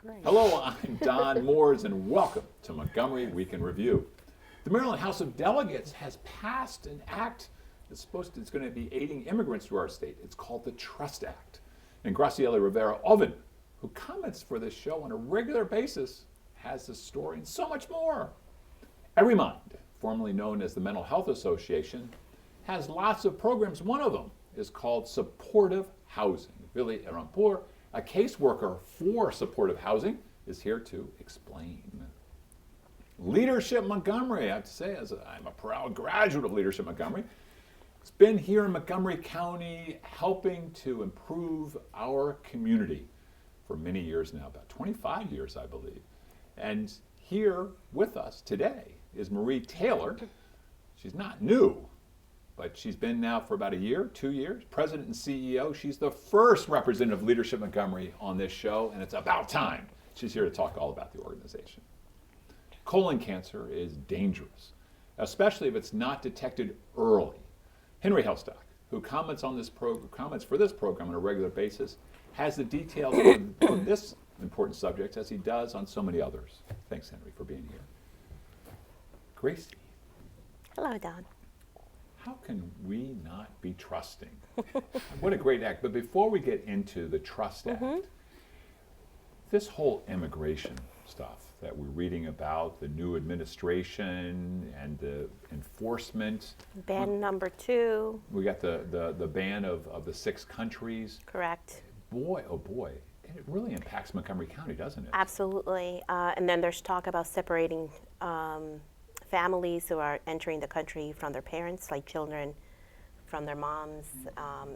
Great. Hello, I'm Don Mooers, and welcome to Montgomery Week in Review. The Marland House of Delegates has passed an act that's going to be aiding immigrants to our state. It's called the Trust Act. And Graciela Rivera-Oven, who comments for this show on a regular basis, has this story and so much more. EveryMind, formerly known as the Mental Health Association, has lots of programs. One of them is called Supportive Housing. Villy Iranpur, a caseworker for supportive housing, is here to explain. Leadership Montgomery, I have to say, as I'm a proud graduate of Leadership Montgomery, it's been here in Montgomery County helping to improve our community for many years now, about 25 years, I believe. And here with us today is Marie Taylor. She's not new, but she's been now for about a year, 2 years, president and CEO. She's the first representative of Leadership Montgomery on this show, and it's about time. She's here to talk all about the organization. Colon cancer is dangerous, especially if it's not detected early. Henry Hailstock, who comments for this program on a regular basis, has the details on this important subject as he does on so many others. Thanks, Henry, for being here. Gracie. Hello, Don. How can we not be trusting? What a great act. But before we get into the Trust Act, this whole immigration stuff that we're reading about, the new administration and the enforcement. Ban number 2. We got the ban of the 6 countries. Correct. Boy, oh boy, it really impacts Montgomery County, doesn't it? Absolutely. And then there's talk about separating families who are entering the country from their parents, like children from their moms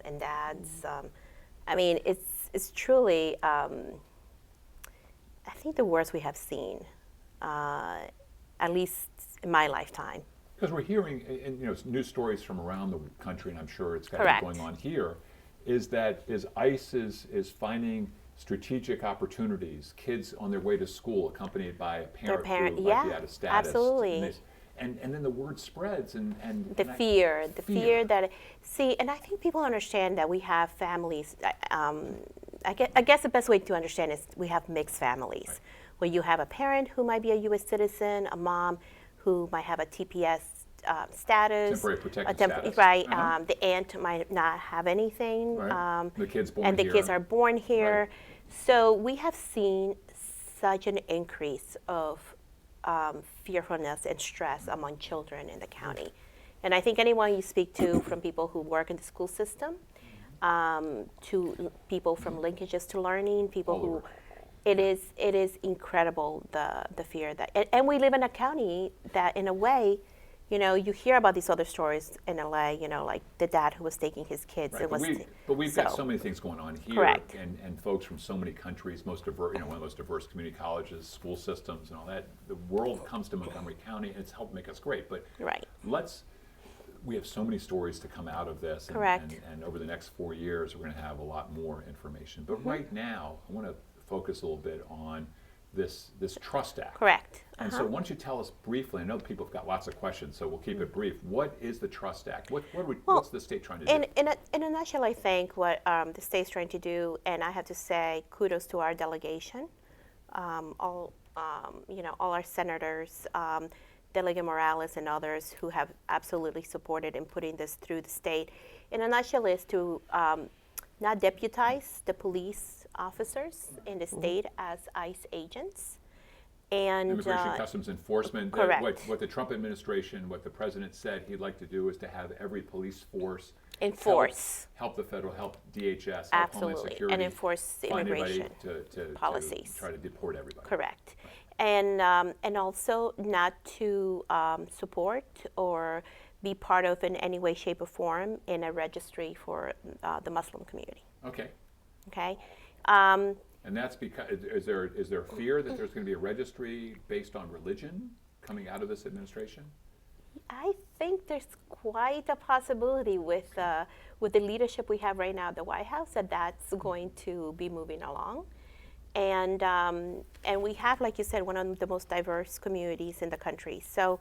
and dads. I mean, it's truly, I think the worst we have seen, at least in my lifetime. Because we're hearing news stories from around the country, and I'm sure it's got to Correct. be going on here, is that ICE is finding strategic opportunities, kids on their way to school accompanied by a parent who might be out of status. Absolutely. And then the word spreads and The fear that, see, and I think people understand that we have families. I guess the best way to understand is we have mixed families, right, where you have a parent who might be a U.S. citizen, a mom who might have a TPS status, temporary protected status, right? The aunt might not have anything, right. The kids born and the here. kids are born here. Right. So we have seen such an increase of fearfulness and stress among children in the county. And I think anyone you speak to, from people who work in the school system, to people from linkages to learning, people who, it is incredible the fear that, and we live in a county that in a way, you hear about these other stories in LA, like the dad who was taking his kids. Right. It was, but we've got so many things going on here, correct, and folks from so many countries, one of the most diverse community colleges, school systems, and all that. The world comes to Montgomery County, and it's helped make us great. But right. We have so many stories to come out of this, and over the next 4 years, we're going to have a lot more information. But right now, I want to focus a little bit on this Trust Act. Correct. And so why don't you tell us briefly, I know people have got lots of questions, so we'll keep it brief. What is the Trust Act? What's the state trying to do? In a nutshell, I think what the state's trying to do, and I have to say kudos to our delegation, all our senators, Delegate Morales and others who have absolutely supported in putting this through the state. In a nutshell, is to not deputize the police officers in the state as ICE agents. And Immigration Customs Enforcement. Correct. What the Trump administration, what the president said he'd like to do is to have every police force help the federal, help DHS, help Homeland Security, and enforce the immigration policies. To try to deport everybody. Correct. And also not to support or be part of in any way, shape, or form in a registry for the Muslim community. Okay. Okay. And that's because is there fear that there's going to be a registry based on religion coming out of this administration? I think there's quite a possibility with the leadership we have right now at the White House that's going to be moving along. And we have, like you said, one of the most diverse communities in the country. So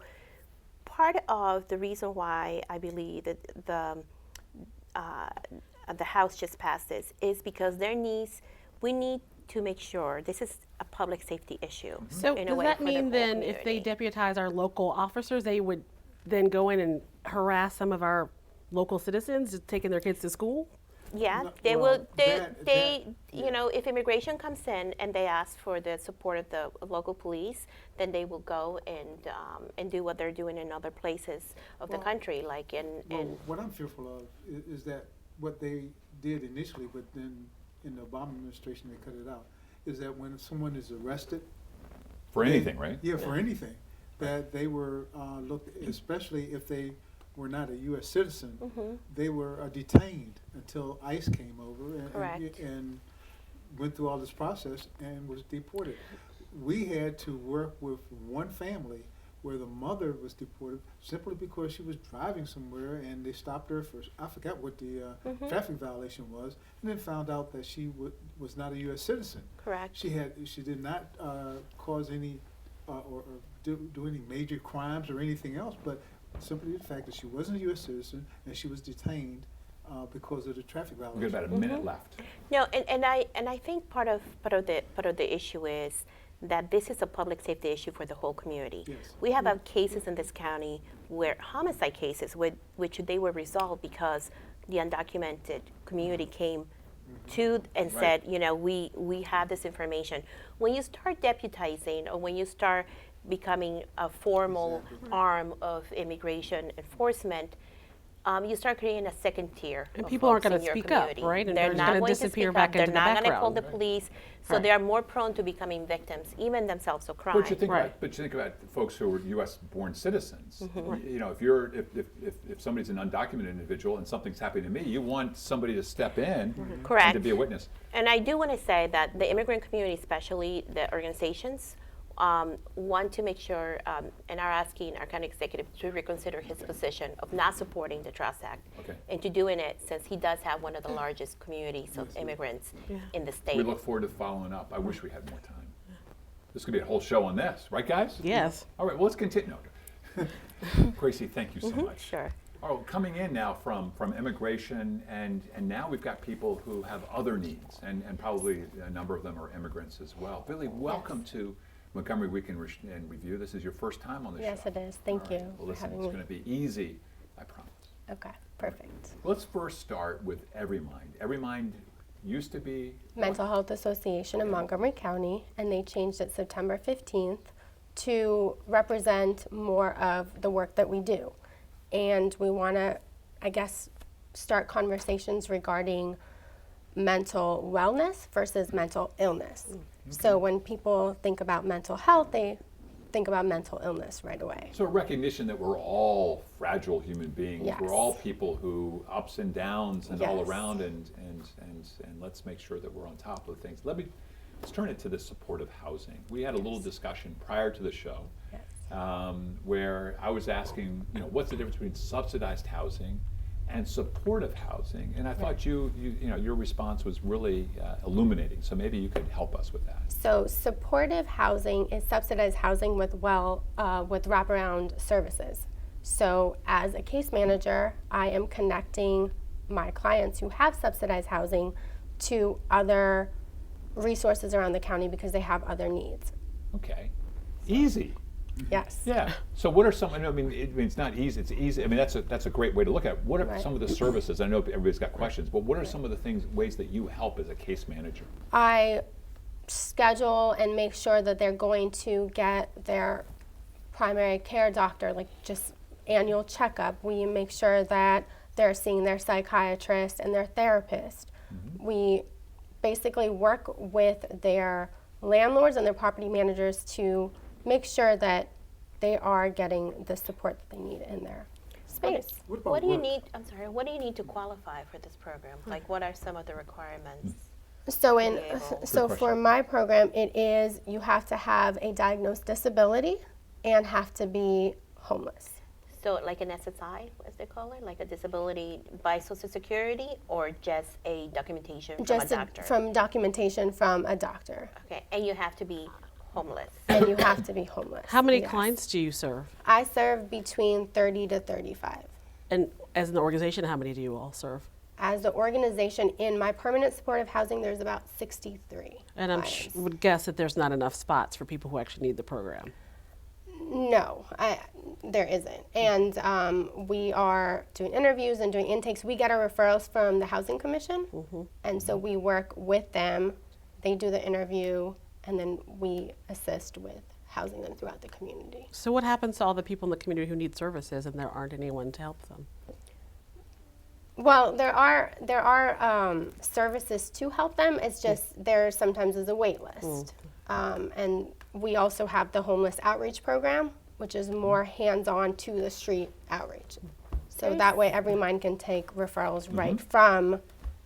part of the reason why I believe that the House just passed this is because we need to make sure, this is a public safety issue. So in a does way that for the mean whole then if they community. deputize our local officers, they would then go in and harass some of our local citizens just taking their kids to school? Yeah, No, they well, will. yeah. You know, if immigration comes in and they ask for the support of the local police, then they will go and do what they're doing in other places of the Well, country, like in. What I'm fearful of is that what they did initially, but then in the Obama administration they cut it out, is that when someone is arrested. For anything, right? Yeah, for anything, that they were looked, especially if they were not a U.S. citizen, they were detained until ICE came over Correct. and went through all this process and was deported. We had to work with one family where the mother was deported simply because she was driving somewhere and they stopped her for, I forgot what the traffic violation was, and then found out that she was not a U.S. citizen. Correct. She did not cause any or do any major crimes or anything else, but simply the fact that she wasn't a U.S. citizen and she was detained because of the traffic violation. We've got about a minute left. No, and I think part of the issue is that this is a public safety issue for the whole community. Yes. We have cases in this county where homicide cases, which they were resolved because the undocumented community came to and Right. said, you know, we have this information. When you start deputizing or when you start becoming a formal arm of immigration enforcement, you start creating a second tier. And of people aren't folks gonna in your speak up, community. right? And They're they're not gonna going to disappear speak back up. into They're the not going to call the background. police, so Right. they are more prone to becoming victims, even themselves of crime. But you think Right. about, the folks who are U.S. born citizens. You know, if somebody's an undocumented individual and something's happening to me, you want somebody to step in and Correct. to be a witness. And I do want to say that the immigrant community, especially the organizations, want to make sure and are asking our county executive to reconsider his position of not supporting the Trust Act Okay. and to doing it since he does have one of the largest communities of immigrants in the state. We look forward to following up. I wish we had more time. This could be a whole show on this, right, guys? Yes. All right, well, let's continue. No. Gracie, thank you so much. Sure. All right, coming in now from immigration, and now we've got people who have other needs, and probably a number of them are immigrants as well. Villy, welcome to Montgomery Week in Review. This is your first time on the show. Yes, it is. Thank All right. you Well, for listen, having it's me. going to be easy, I promise. Okay, perfect. Let's first start with EveryMind. EveryMind used to be Mental Health Association in Montgomery County, and they changed it September 15th to represent more of the work that we do. And we want to, I guess, start conversations regarding mental wellness versus mental illness. So when people think about mental health, they think about mental illness right away. So a recognition that we're all fragile human beings. Yes. We're all people who ups and downs and all Yes. around, and let's make sure that we're on top of things. Let's turn it to the supportive housing. We had a little discussion prior to the show Yes. where I was asking, you know, what's the difference between subsidized housing and supportive housing? And I thought you know, your response was really illuminating. So maybe you could help us with that. So supportive housing is subsidized housing with wraparound services. So as a case manager, I am connecting my clients who have subsidized housing to other resources around the county because they have other needs. Okay, easy. Yes. Yeah. So what are some? I mean, it's not easy. It's easy. I mean, that's a great way to look at it. What are Right. some of the services? I know everybody's got questions, but what are some of the ways that you help as a case manager? I schedule and make sure that they're going to get their primary care doctor, like just annual checkup. We make sure that they're seeing their psychiatrist and their therapist. We basically work with their landlords and their property managers to make sure that they are getting the support that they need in their space. What about What do you work? need? I'm sorry. What do you need to qualify for this program? Like, what are some of the requirements? So able. so Good for question. my program, it is you have to have a diagnosed disability and have to be homeless. So, like an SSI, as they call it, like a disability by Social Security, or just a documentation from Just a doctor? from documentation from a doctor. Okay, and you have to be homeless. And you have to be homeless. How many yes. clients do you serve? I serve between 30 to 35. And as an organization, how many do you all serve? as the organization in my permanent supportive housing, there's about 63. And I clients. would guess that there's not enough spots for people who actually need the program. No, there isn't. And we are doing interviews and doing intakes. We get our referrals from the Housing Commission, and so we work with them. They do the interview, and then we assist with housing them throughout the community. So what happens to all the people in the community who need services and there aren't anyone to help them? Well, there are services to help them. It's just there sometimes is a wait list. And we also have the homeless outreach program, which is more hands-on to the street outreach. So that way EveryMind can take referrals right from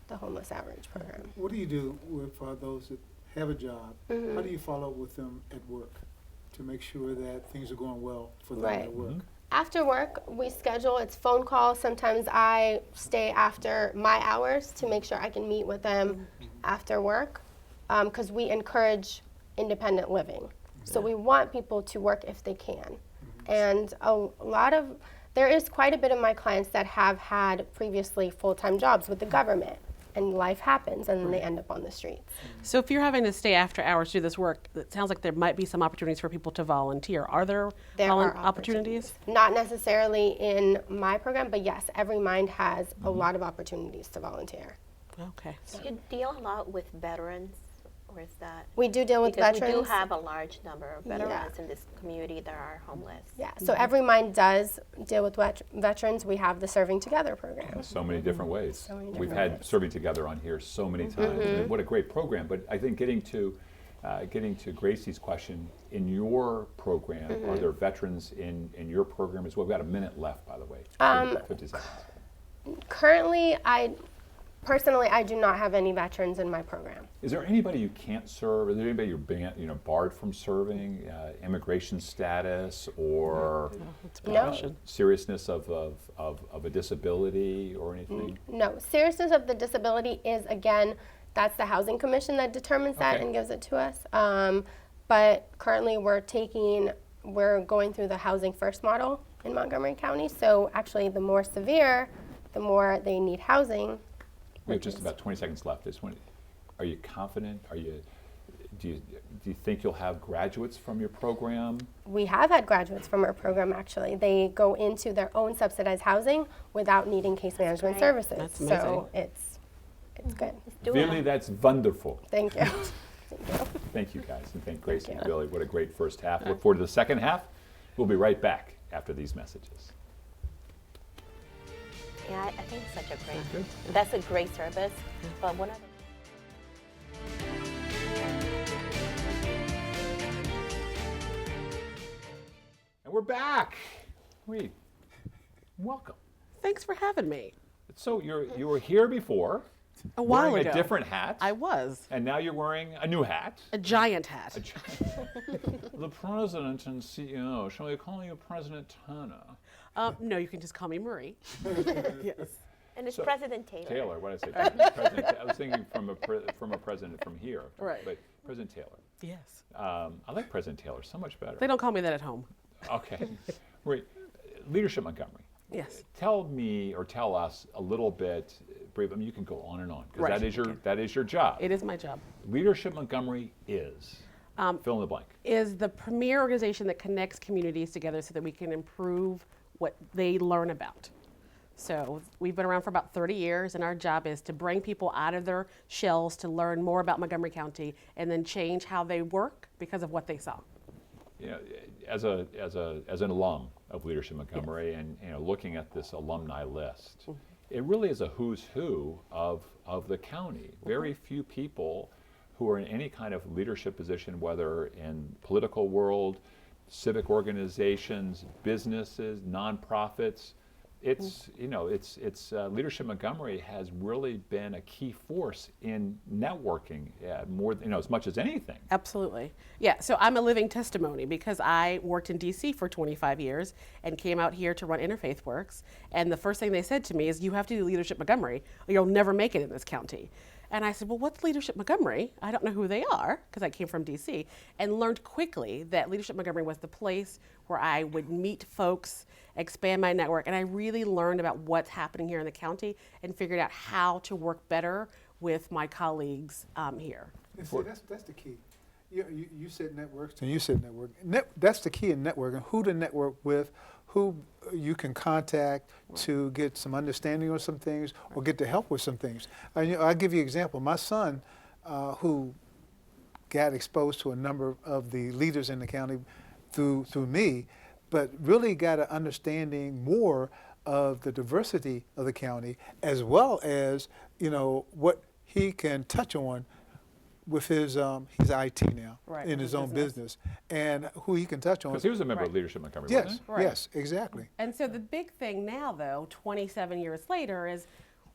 the homeless outreach program. What do you do with those that have a job? How do you follow up with them at work to make sure that things are going well for them at work? After work, we schedule, it's phone calls. Sometimes I stay after my hours to make sure I can meet with them after work, because we encourage independent living. So we want people to work if they can. And there is quite a bit of my clients that have had previously full-time jobs with the government, and life happens and then they end up on the streets. So if you're having to stay after hours to do this work, it sounds like there might be some opportunities for people to volunteer. Are there opportunities? Not necessarily in my program, but yes, EveryMind has a lot of opportunities to volunteer. Okay. Do you deal a lot with veterans, or is that? We do deal with Because veterans. we do have a large number of veterans in this community that are homeless. Yeah, so EveryMind does deal with veterans. We have the Serving Together program. So many different ways. So many We've different had ways. Serving Together on here so many times. And what a great program. But I think getting to Gracie's question, in your program, are there veterans in your program as well? We've got a minute left, by the way. 50 seconds. Currently, personally, I do not have any veterans in my program. Is there anybody you can't serve? Is there anybody you're barred from serving? Immigration status or No. seriousness of a disability or anything? No, seriousness of the disability is, again, that's the Housing Commission that determines that Okay. and gives it to us. But currently we're going through the Housing First model in Montgomery County. So actually the more severe, the more they need housing. We have just about 20 seconds left. Are you confident? Do you think you'll have graduates from your program? We have had graduates from our program, actually. They go into their own subsidized housing without needing case management great. services. That's So it's good. Really, that's wonderful. Thank you. Thank you, guys, and thank Gracie and you. Billy. What a great first half. Look forward to the second half. We'll be right back after these messages. Yeah, I think it's such a great, that's a great service, but one of the And we're back. Welcome. Thanks for having me. So you were here before, A while wearing ago. a different hat, I was. and now you're wearing a new hat. A giant hat. The president and CEO. Shall we call you President Turner? No, you can just call me Marie. Yes. and it's So- President Taylor. Taylor, what did I say? President, I was thinking from a president from here. Right. But President Taylor. Yes. I like President Taylor so much better. They don't call me that at home. Okay. Right. Leadership Montgomery. Yes. Tell me or tell us a little bit, brief. I mean, you can go on and on because Right. that is your job. It is my job. Leadership Montgomery is fill in the blank. Is the premier organization that connects communities together so that we can improve what they learn about. So we've been around for about 30 years, and our job is to bring people out of their shells to learn more about Montgomery County and then change how they work because of what they saw. You know, as an alum of Leadership Montgomery, and looking at this alumni list, it really is a who's who of the county. Very few people who are in any kind of leadership position, whether in political world, civic organizations, businesses, nonprofits. It's Leadership Montgomery has really been a key force in networking more as much as anything. Absolutely. Yeah, so I'm a living testimony because I worked in DC for 25 years and came out here to run Interfaith Works. And the first thing they said to me is, you have to do Leadership Montgomery or you'll never make it in this county. And I said, well, what's Leadership Montgomery? I don't know who they are, because I came from DC, and learned quickly that Leadership Montgomery was the place where I would meet folks, expand my network, and I really learned about what's happening here in the county and figured out how to work better with my colleagues here. And see, that's the key. You said networks, and you said network. That's the key in networking, who to network with, who you can contact to get some understanding of some things or get to help with some things. I'll give you an example. My son, who got exposed to a number of the leaders in the county through me, but really got an understanding more of the diversity of the county, as well as what he can touch on with his he's IT now in his own business, and who he can touch on. Because he was a member of Leadership Montgomery, Yes, wasn't he? Right. yes, exactly. And so the big thing now, though, 27 years later, is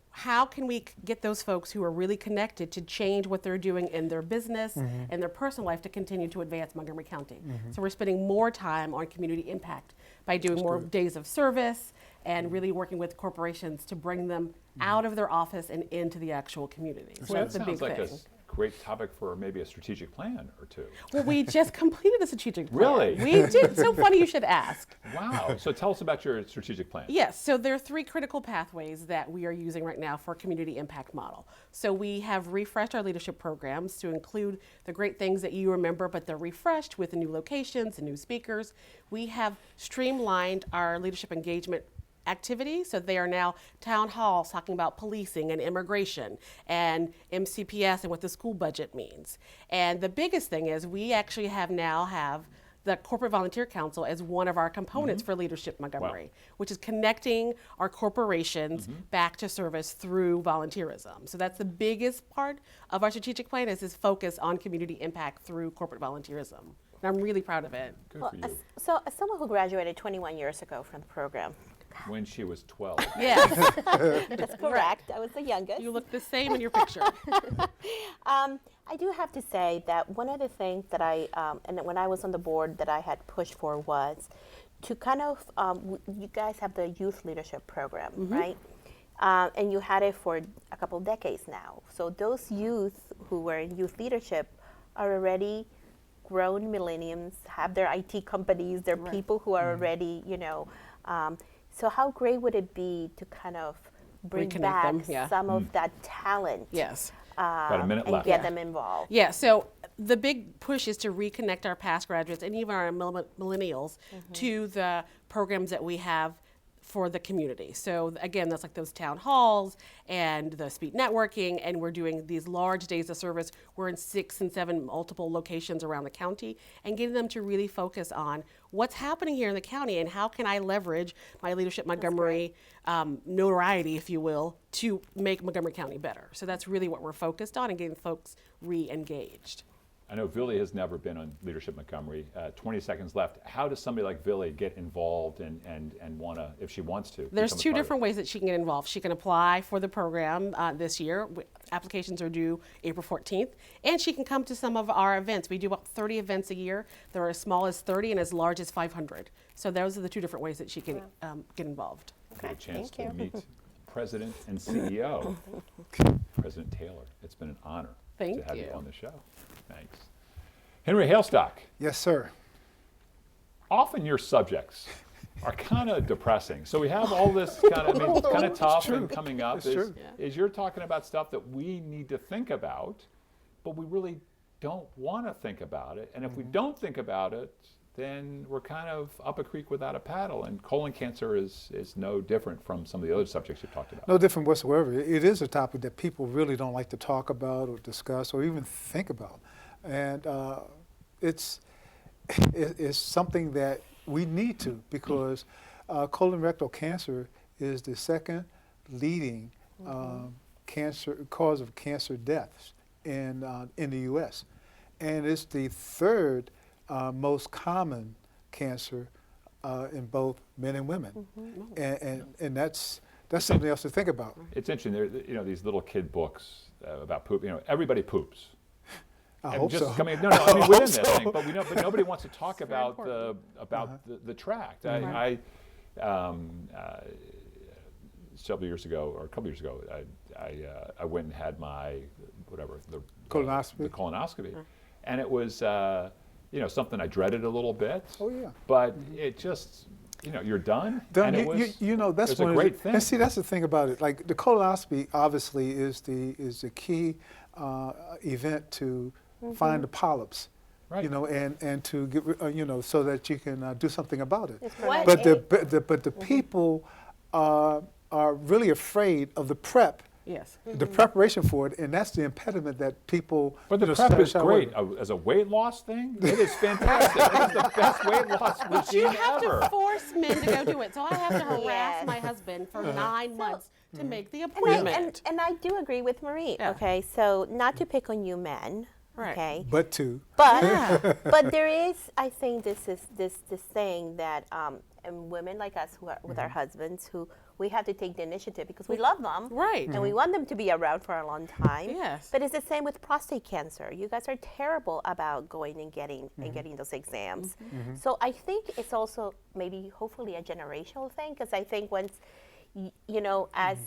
how can we get those folks who are really connected to change what they're doing in their business and their personal life to continue to advance Montgomery County. So we're spending more time on community impact by doing more days of service and really working with corporations to bring them out of their office and into the actual community. So Well, that's the that big sounds like thing. a great topic for maybe a strategic plan or two. Well, we just completed a strategic plan. Really? We did. So funny you should ask. Wow. So tell us about your strategic plan. Yes, so there are 3 critical pathways that we are using right now for a community impact model. So we have refreshed our leadership programs to include the great things that you remember, but they're refreshed with the new locations and new speakers. We have streamlined our leadership engagement activities, so they are now town halls talking about policing and immigration and MCPS and what the school budget means. And the biggest thing is we actually have the Corporate Volunteer Council as one of our components for Leadership Montgomery, which is connecting our corporations back to service through volunteerism. So that's the biggest part of our strategic plan is this focus on community impact through corporate volunteerism. And I'm really proud of it. Good Well, for you. so as someone who graduated 21 years ago from the program, When she was 12. Yes, that's correct. I was the youngest. you look the same in your picture. I do have to say that one of the things that and when I was on the board that I had pushed for was to kind of, you guys have the youth leadership program, right? And you had it for a couple of decades now. So those youth who were in youth leadership are already grown millennials, have their IT companies, they're people who are already, so how great would it be to kind of bring Reconnect back them, yeah. some of that talent Yes. About a minute and left. get them involved? Yeah, so the big push is to reconnect our past graduates and even our millennials to the programs that we have for the community. So again, that's like those town halls and the speed networking, and we're doing these large days of service. We're in 6 and 7 multiple locations around the county and getting them to really focus on what's happening here in the county and how can I leverage my Leadership Montgomery notoriety, if you will, to make Montgomery County better. So that's really what we're focused on and getting folks re-engaged. I know Villy has never been on Leadership Montgomery. 20 seconds left. How does somebody like Villy get involved and want to, if she wants to? There's become a 2 part of different ways that she can get involved. She can apply for the program this year. Applications are due April 14th. And she can come to some of our events. We do about 30 events a year. They're as small as 30 and as large as 500. So those are the 2 different ways that she can get involved. Get a chance thank to meet President and CEO, President Taylor. It's been an honor Thank to have you you. on the show. Thanks. Henry Hailstock, Yes, sir. often your subjects are kind of depressing. So we have all this kind of tough and coming up It's true. is you're talking about stuff that we need to think about, but we really don't want to think about it. And if we don't think about it, then we're kind of up a creek without a paddle. And colon cancer is no different from some of the other subjects you've talked about. No different whatsoever. It is a topic that people really don't like to talk about or discuss or even think about. And it's something that we need to, because colorectal cancer is the 2nd leading cause of cancer deaths in the U.S. And it's the 3rd most common cancer in both men and women. And that's something else to think about. It's interesting. There, these little kid books about poop. Everybody poops. I And hope just so. I mean within this thing, but nobody wants to talk about the tract. I several years ago or a couple years ago, I went and had my whatever the Colonoscopy. colonoscopy, and it was something I dreaded a little bit. Oh, yeah. But it just you're done. Done. And it was, That's it was a one great thing. And see, that's the thing about it. Like the colonoscopy, obviously, is the key event to find the polyps. Right. And to get so that you can do something about it. What But age- the people are really afraid of the prep. Yes. The preparation for it, and that's the impediment that people. But the prep is great. As a weight loss thing, it is fantastic. It is the best weight loss But you regime have ever. to force men to go do it. So I have to harass Yes. my husband for 9 months to make the And I, appointment. and I do agree with Marie. Yeah. Okay, so not to pick on you men. Right. Okay, But to but but there is, I think, this thing that and women like us who are with our husbands who we have to take the initiative because we love them, Right. and we want them to be around for a long time. Yes. But it's the same with prostate cancer. You guys are terrible about going and getting those exams. So I think it's also maybe hopefully a generational thing because I think once as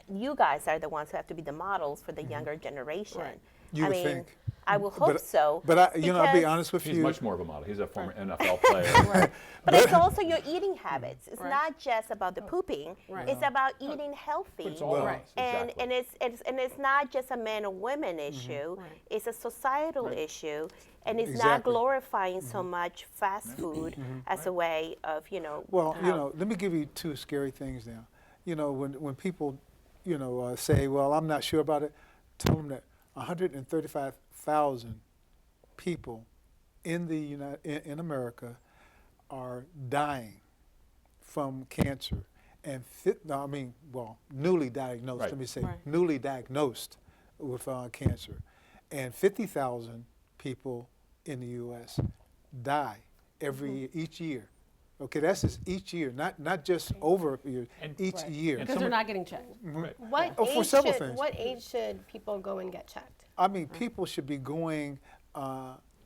you guys are the ones who have to be the models for the younger generation. Right. You I would mean, think. I will hope so. But I'll be because- honest with He's you. much more of a model. He's a former NFL player. But it's also your eating habits. It's Right. not just about the pooping. Right. It's about eating healthy. But it's all Right. And exactly. it's not just a man or women issue. Right. It's a societal issue, and it's not Exactly. glorifying so much fast food as a way of Well, how- let me give you two scary things now. When people, say, "Well, I'm not sure about it," tell them that 135,000 people in in America are dying from cancer, and newly diagnosed. Right. Let me say, Right. newly diagnosed with cancer, and 50,000 people in the U.S. die each year. Okay, that's just each year, not just over a year, And- each Right. year. Because they're not getting checked. Right. What Oh, for age several should things. what age should people go and get checked? I mean, people should be going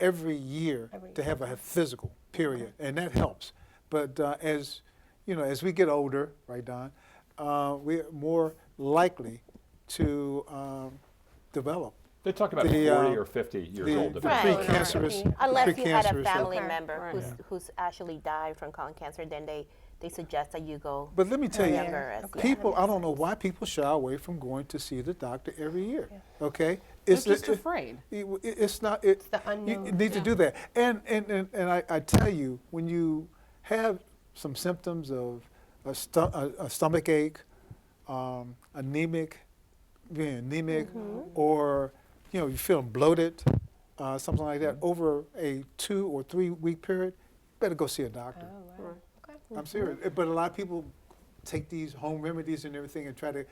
every year Every to year. have a physical, period, and that helps. But as we get older, right, Don, we're more likely to develop They talk about The, 40 or 50 years the, old. the Right. precancerous, Unless you had a precancerous, family Okay. member Right. who's actually died from colon cancer, then they suggest that you go But let me tell you, younger. As Okay. people, I don't know why people shy away from going to see the doctor every year. Okay, They're just afraid. It's not. the You unknown. need to do that. And I tell you, when you have some symptoms of a stomach ache, being anemic, or you're feeling bloated, something like that, over a 2 or 3 week period, better go see a doctor. Oh, wow. Okay. I'm serious. But a lot of people take these home remedies and everything and try to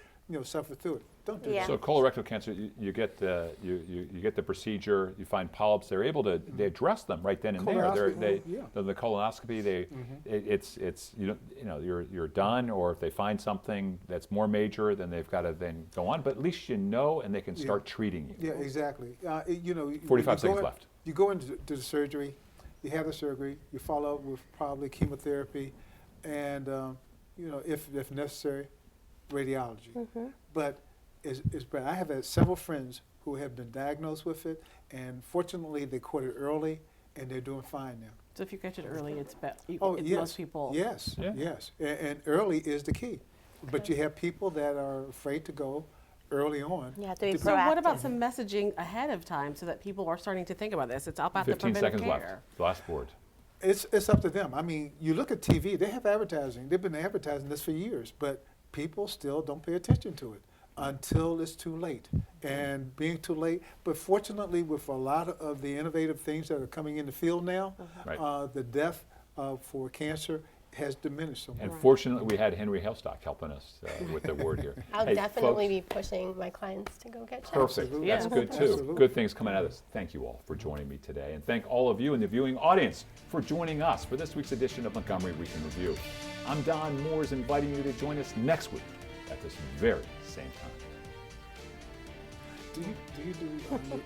suffer through it. Don't do Yeah. that. So colorectal cancer, you get you get the procedure, you find polyps. They're able to they address them right then and there. Colonoscopy, yeah. The colonoscopy, it's you're done. Or if they find something that's more major, then they've got to then go on. But at least and they can start treating you. Yeah, exactly. 45 seconds left. You go into the surgery, you have the surgery, you follow up with probably chemotherapy, and if necessary, radiology. But it's bad. I have had several friends who have been diagnosed with it, and fortunately they caught it early, and they're doing fine now. So if you catch it early, it's better. Oh, yes. Most people. Yes, Yeah. yes. And early is the key. But you have people that are afraid to go early on. You have to be So what about proactive. some messaging ahead of time so that people are starting to think about this? It's all about the 15 preventive seconds care. left. Last board. It's up to them. I mean, you look at TV, they have advertising. They've been advertising this for years, but people still don't pay attention to it until it's too late. And being too late, but fortunately with a lot of the innovative things that are coming in the field now, Right. the death for cancer has diminished so much. And fortunately, we had Henry Hailstock helping us with the word here. I'll Hey, definitely folks, be pushing my clients to go get checked. Perfect. Absolutely. That's Yeah. good too. Absolutely. Good things coming out of this. Thank you all for joining me today. And thank all of you in the viewing audience for joining us for this week's edition of Montgomery Week in Review. I'm Don Mooers, inviting you to join us next week at this very same time. Do you do your graduate?